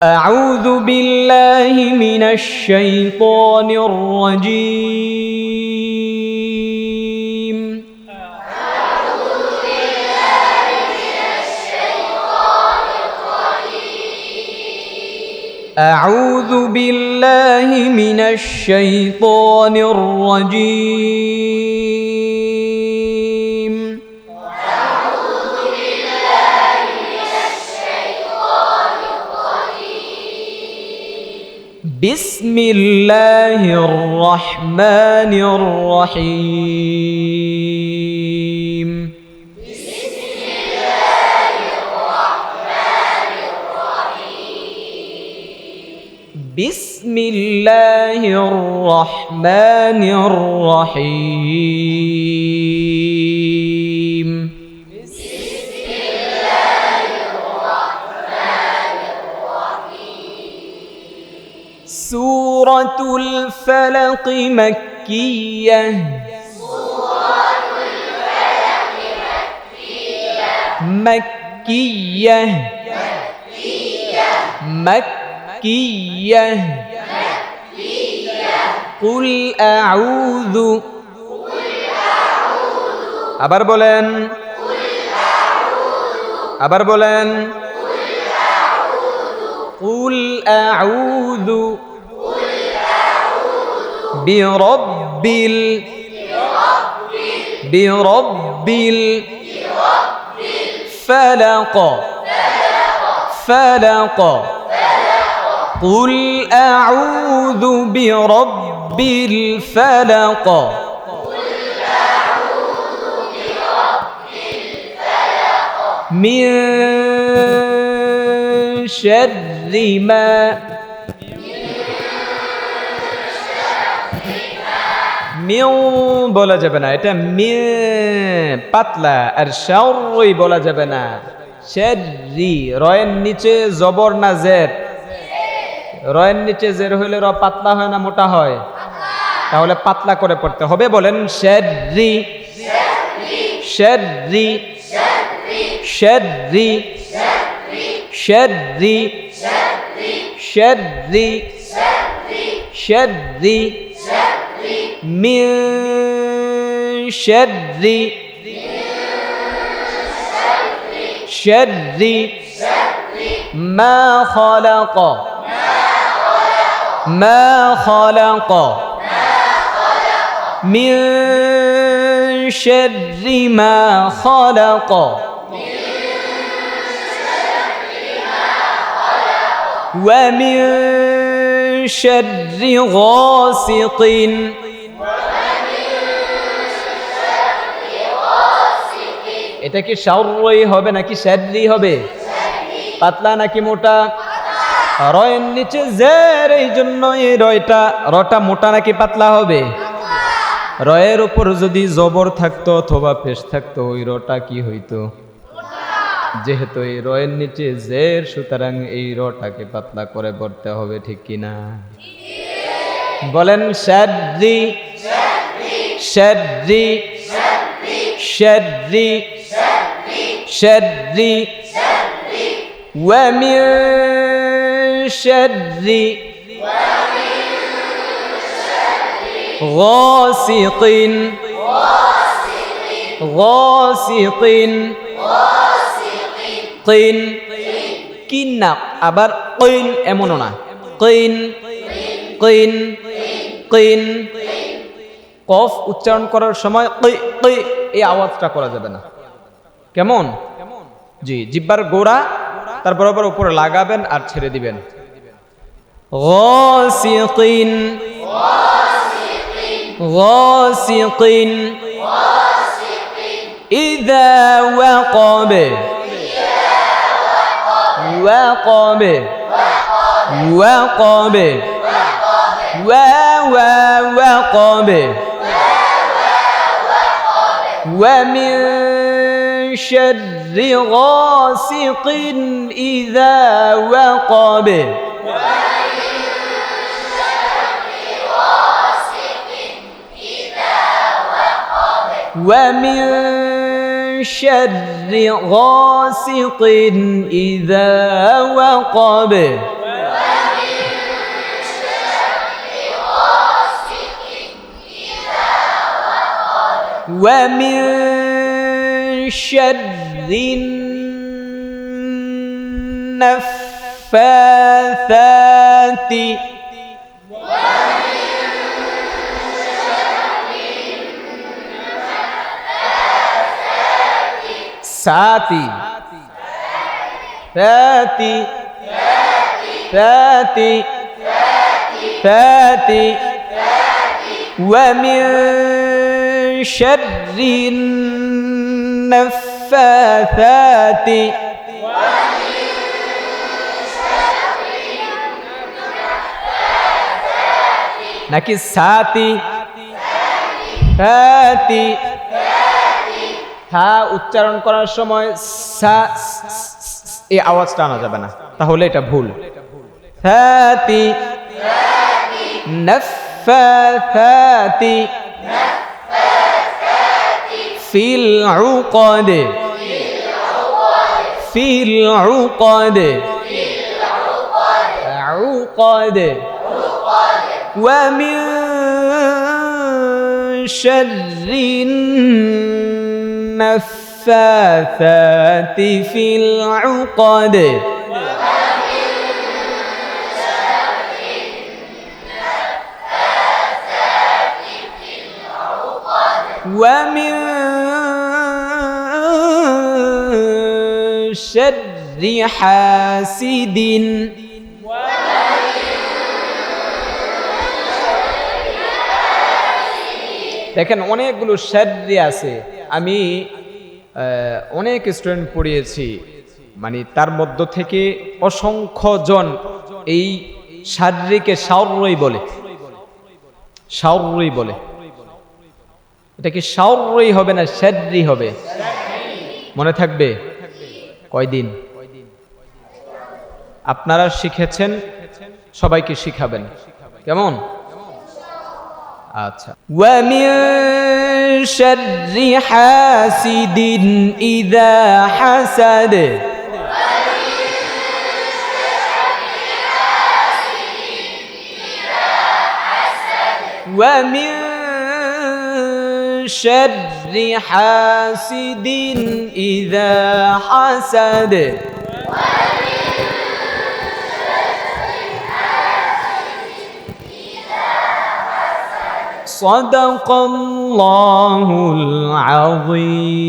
أعوذ بالله من الشيطان الرجيم أعوذ بالله من الشيطان الرجيم بسم الله الرحمن الرحيم بسم الله الرحمن الرحيم سورة الفلق مكية مكية مكية قل أعوذ আবার বলেন قل أعوذ برب الفلق قل أعوذ برب الفلق من شر ما মিউ বলা যাবে না, এটা মি পাতলা, আর শাররি বলা যাবে না। শাররি রয়ের নিচে জবর না জের? রয়ের নিচে জের হইলে র পাতলা হয় না মোটা হয়? তাহলে পাতলা করে পড়তে হবে। বলেন শাররি শাররি শাররি শাররি শাররি শাররি من شر ما خلق من شر ما خلق ومن شر غاسق এটা কি শাররি হবে নাকি শাররি হবে? পাতলা নাকি মোটা? রয়ের নিচে জের, এই জন্য এই রটা মোটা নাকি পাতলা হবে? রয়ের উপর যদি জবর থাকতো অথবা পেশ থাকতো ওই রটা কি হইতো? যেহেতু এই রয়ের নিচে জের, সুতরাং এই রটাকে পাতলা করে পড়তে হবে, ঠিক কিনা? বলেন শাররি শাররি শাররি শাররি ومن شر غاسق قين কিন না, আবার قين এমনও না, قين قين قين কফ উচ্চারণ করার সময় এই আওয়াজটা করা যাবে না। কেমন? জি, জিহ্বার গোড়া তার বরাবর উপরে লাগাবেন আর ছেড়ে দিবেন। غاسقين غاسقين إذا وقب وقب وقب وقب ومن شر غاسق إذا وقب ومن شر غاسق إذا وقب ومن شر النفاثات ساتي ثاتي ثاتي ثاتي ومن شر النفاثات নাকি সাতি সাতি হা উচ্চারণ করার সময় সা এই আওয়াজটা আনা যাবে না, তাহলে এটা ভুল। সাতি নাফাথাতি ফিল উকাদ ফিল উকাদ উকাদ ومن شر النفاثات في العقد ومن شر حاسد দেখেন অনেকগুলো শাররি আছে। আমি অনেক স্টুডেন্ট পড়িয়েছি, মানে তার মধ্য থেকে অসংখ্য জন এই শাররিকে শাররি বলে, শাররি বলে। এটা কি শাররি হবে না শাররি হবে? মনে থাকবে কয়দিন? আপনারা শিখেছেন, সবাইকে শিখাবেন, কেমন? আচ্ছা। ومن شر حاسد إذا حسد ومن شر حاسد إذا حسد صدق الله العظيم